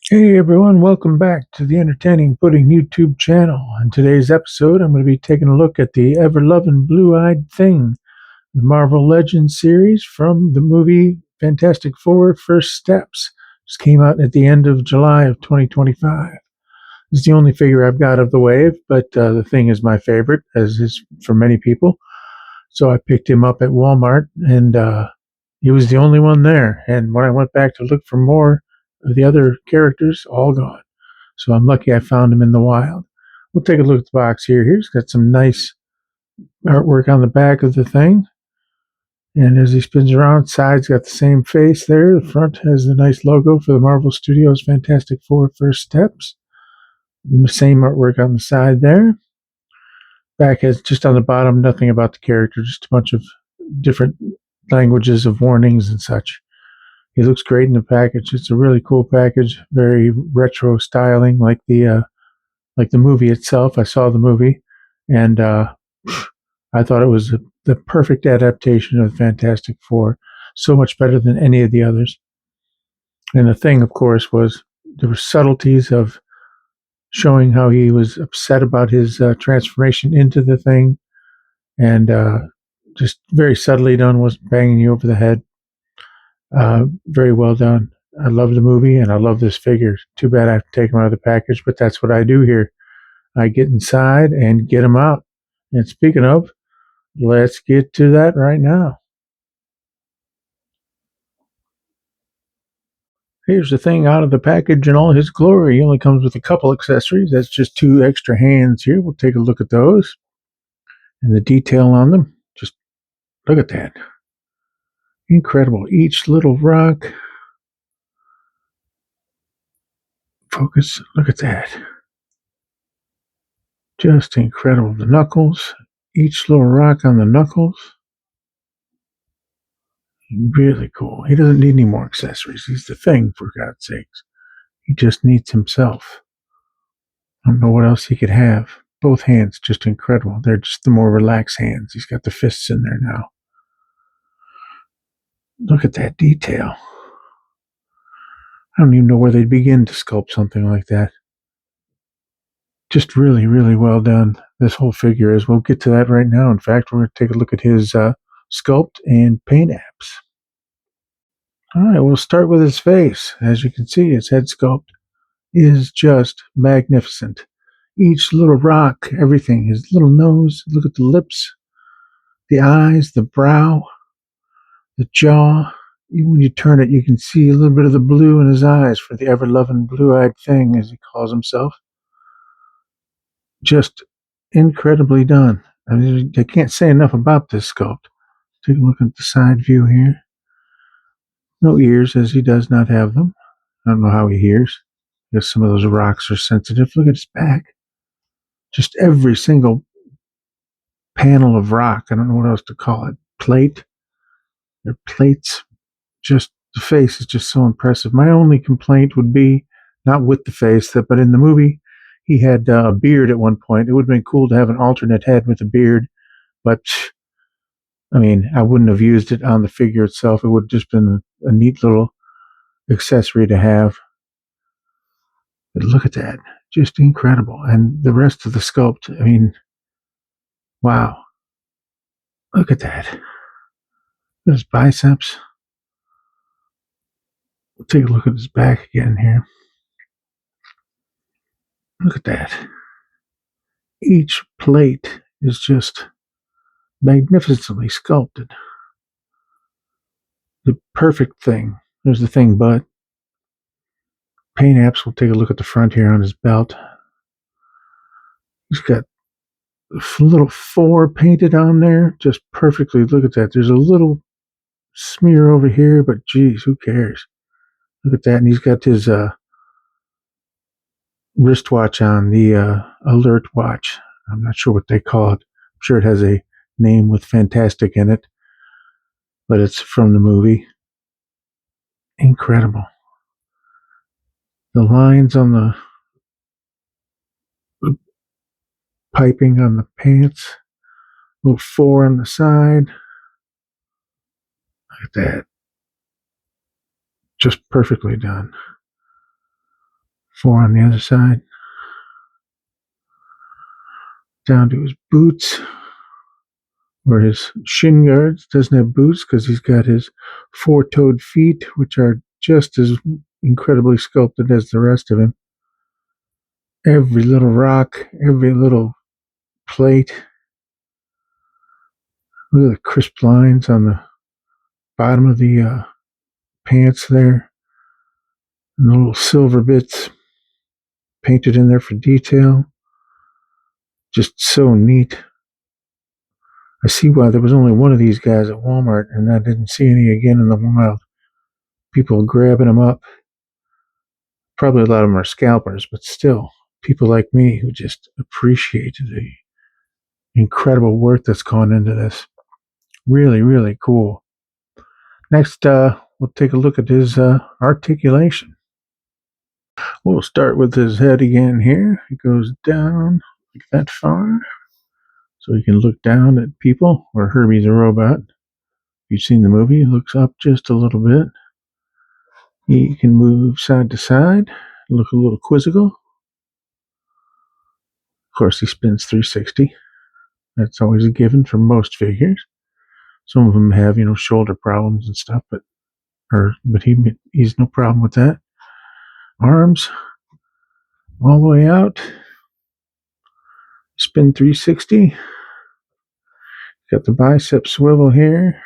Hey everyone, welcome back to the Entertaining Pudding YouTube channel. In today's episode, I'm going to be taking a look at the ever-lovin' blue-eyed thing, the Marvel Legends series from the movie Fantastic Four: First Steps. Just came out at the end of July of 2025. It's the only figure I've got of the wave, but the thing is my favorite, as is for many people. So I picked him up at Walmart, and he was the only one there. And when I went back to look for more of the other characters, all gone. So I'm lucky I found him in the wild. We'll take a look at the box here. Here's got some nice artwork on the back of the thing. And as he spins around, side's got the same face there. The front has the nice logo for the Marvel Studios Fantastic Four: First Steps. The same artwork on the side there. Back has just on the bottom nothing about the character, just a bunch of different languages of warnings and such. He looks great in the package. It's a really cool package, very retro styling, like the movie itself. I saw the movie, and I thought it was the perfect adaptation of the Fantastic Four. So much better than any of the others. And the thing, of course, was there were subtleties of showing how he was upset about his transformation into the thing, and just very subtly done, wasn't banging you over the head. Very well done. I love the movie and I love this figure. Too bad I have to take him out of the package, but that's what I do here. I get inside and get him out. And speaking of, let's get to that right now. Here's the thing out of the package in all his glory. He only comes with a couple accessories. That's just two extra hands here. We'll take a look at those and the detail on them. Just look at that. Incredible. Each little rock. Focus. Look at that. Just incredible. The knuckles. Each little rock on the knuckles. Really cool. He doesn't need any more accessories. He's the thing, for God's sakes. He just needs himself. I don't know what else he could have. Both hands, just incredible. They're just the more relaxed hands. He's got the fists in there now. Look at that detail. I don't even know where they'd begin to sculpt something like that. Just really, really well done. This whole figure is. We'll get to that right now. In fact, we're going to take a look at his sculpt and paint apps. All right, we'll start with his face. As you can see, his head sculpt is just magnificent. Each little rock, everything, his little nose, look at the lips, the eyes, the brow, the jaw. Even when you turn it, you can see a little bit of the blue in his eyes for the ever-loving blue-eyed thing, as he calls himself. Just incredibly done. I mean, I can't say enough about this sculpt. Take a look at the side view here. No ears, as he does not have them. I don't know how he hears. I guess some of those rocks are sensitive. Look at his back. Just every single panel of rock. I don't know what else to call it. Plate. They're plates. Just the face is just so impressive. My only complaint would be not with the face, but in the movie he had a beard at one point. It would have been cool to have an alternate head with a beard, but I mean, I wouldn't have used it on the figure itself. It would have just been a neat little accessory to have. But look at that. Just incredible. And the rest of the sculpt, I mean, wow. Look at that. His biceps. We'll take a look at his back again here. Look at that. Each plate is just magnificently sculpted. The perfect thing. There's the thing, but paint apps. We'll take a look at the front here on his belt. He's got a little 4 painted on there, just perfectly. Look at that. There's a little smear over here, but geez, who cares? Look at that. And he's got his wristwatch on, the alert watch. I'm not sure what they call it. I'm sure it has a name with fantastic in it, but it's from the movie. Incredible. The lines on the piping on the pants, little 4 on the side. Look at that. Just perfectly done. 4 on the other side. Down to his boots, or his shin guards. Doesn't have boots because he's got his 4-toed feet, which are just as incredibly sculpted as the rest of him. Every little rock, every little plate. Look at the crisp lines on the bottom of the pants there. And the little silver bits painted in there for detail. Just so neat. I see why there was only one of these guys at Walmart, and I didn't see any again in the wild. People grabbing them up. Probably a lot of them are scalpers, but still, people like me who just appreciate the incredible work that's gone into this. Really, really cool. Next, we'll take a look at his articulation. We'll start with his head again here. It goes down like that far, so he can look down at people, or Herbie the robot. If you've seen the movie, he looks up just a little bit. He can move side to side, look a little quizzical. Of course, he spins 360. That's always a given for most figures. Some of them have, shoulder problems and stuff, but he's no problem with that. Arms all the way out. Spin 360. Got the bicep swivel here.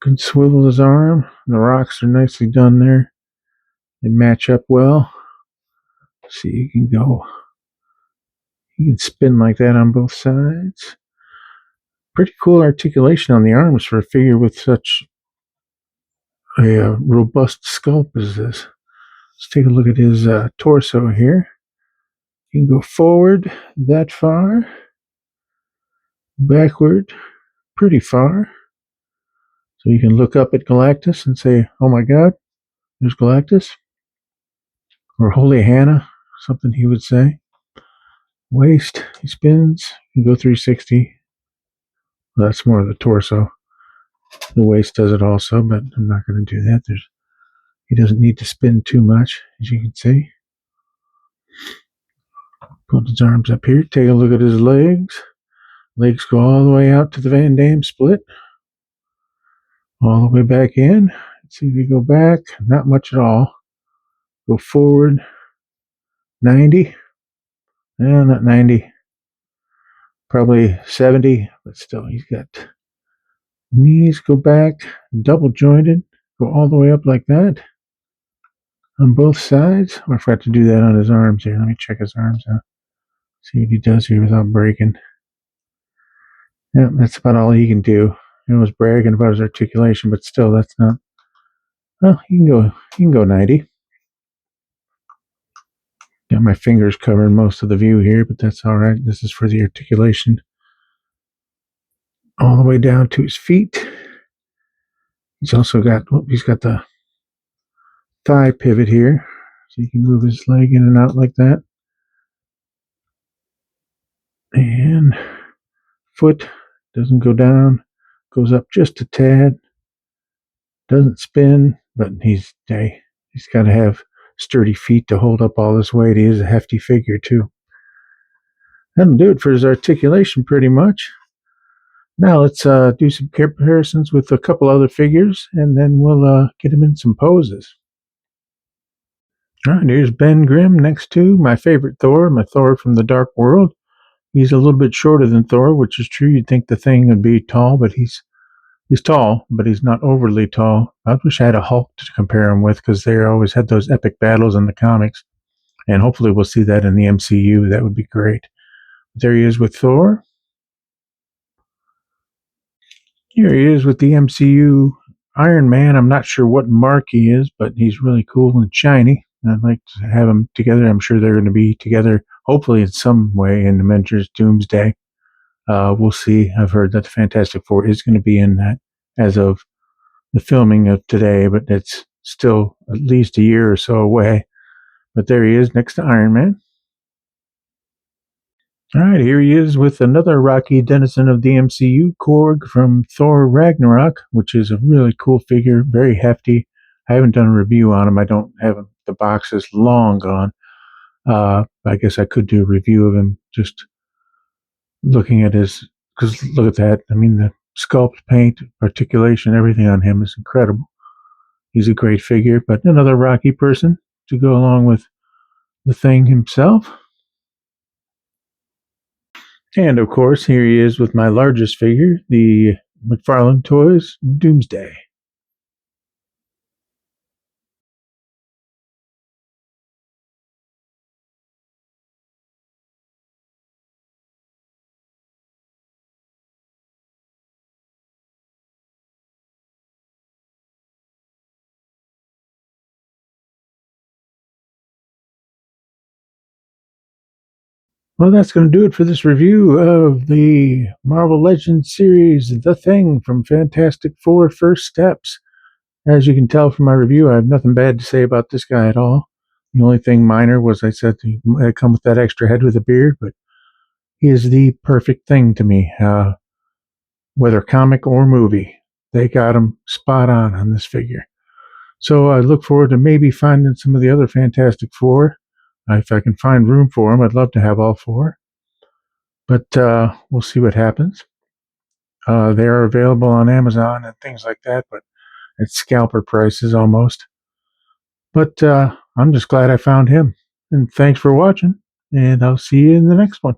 Can swivel his arm. The rocks are nicely done there. They match up well. See, you can spin like that on both sides. Pretty cool articulation on the arms for a figure with such a robust sculpt as this. Let's take a look at his torso here. You can go forward that far, backward pretty far. So you can look up at Galactus and say, oh my God, there's Galactus. Or Holy Hannah, something he would say. Waist, he spins, you can go 360. Well, that's more of the torso. The waist does it also, but I'm not going to do that. He doesn't need to spin too much, as you can see. Put his arms up here. Take a look at his legs. Legs go all the way out to the Van Damme split. All the way back in. Let's see if we go back. Not much at all. Go forward. 90. No, not 90. Probably 70, but still, he's got knees go back, double jointed, go all the way up like that on both sides. I forgot to do that on his arms here. Let me check his arms out. See what he does here without breaking. Yeah, that's about all he can do. He was bragging about his articulation, but still, that's not. Well, you can go 90. Got my fingers covering most of the view here, but that's all right. This is for the articulation. All the way down to his feet. He's also got the thigh pivot here, so you can move his leg in and out like that. And foot doesn't go down, goes up just a tad. Doesn't spin, but he's got to have sturdy feet to hold up all this weight. He is a hefty figure too. That'll do it for his articulation pretty much. Now let's do some comparisons with a couple other figures, and then we'll get him in some poses. All right, here's Ben Grimm next to my favorite Thor, my Thor from the Dark World. He's a little bit shorter than Thor, which is true. You'd think the Thing would be tall, but he's tall, but he's not overly tall. I wish I had a Hulk to compare him with, because they always had those epic battles in the comics, and hopefully we'll see that in the MCU. That would be great. There he is with Thor. Here he is with the MCU Iron Man. I'm not sure what mark he is, but he's really cool and shiny. I'd like to have them together. I'm sure they're going to be together, hopefully in some way, in Avengers Doomsday. We'll see. I've heard that the Fantastic Four is going to be in that as of the filming of today, but it's still at least a year or so away. But there he is next to Iron Man. All right, here he is with another Rocky denizen of the MCU, Korg from Thor Ragnarok, which is a really cool figure, very hefty, I haven't done a review on him. I don't have him. The box is long gone. I guess I could do a review of him just looking at his, because look at that. I mean, the sculpt, paint, articulation, everything on him is incredible. He's a great figure, but another Rocky person to go along with the Thing himself. And of course, here he is with my largest figure, the McFarlane Toys Doomsday. Well, that's going to do it for this review of the Marvel Legends series, The Thing from Fantastic Four First Steps. As you can tell from my review, I have nothing bad to say about this guy at all. The only thing minor was I said he might come with that extra head with a beard, but he is the perfect Thing to me. Whether comic or movie, they got him spot on this figure. So I look forward to maybe finding some of the other Fantastic Four. If I can find room for them, I'd love to have all four. But we'll see what happens. They are available on Amazon and things like that, but at scalper prices almost. But I'm just glad I found him. And thanks for watching, and I'll see you in the next one.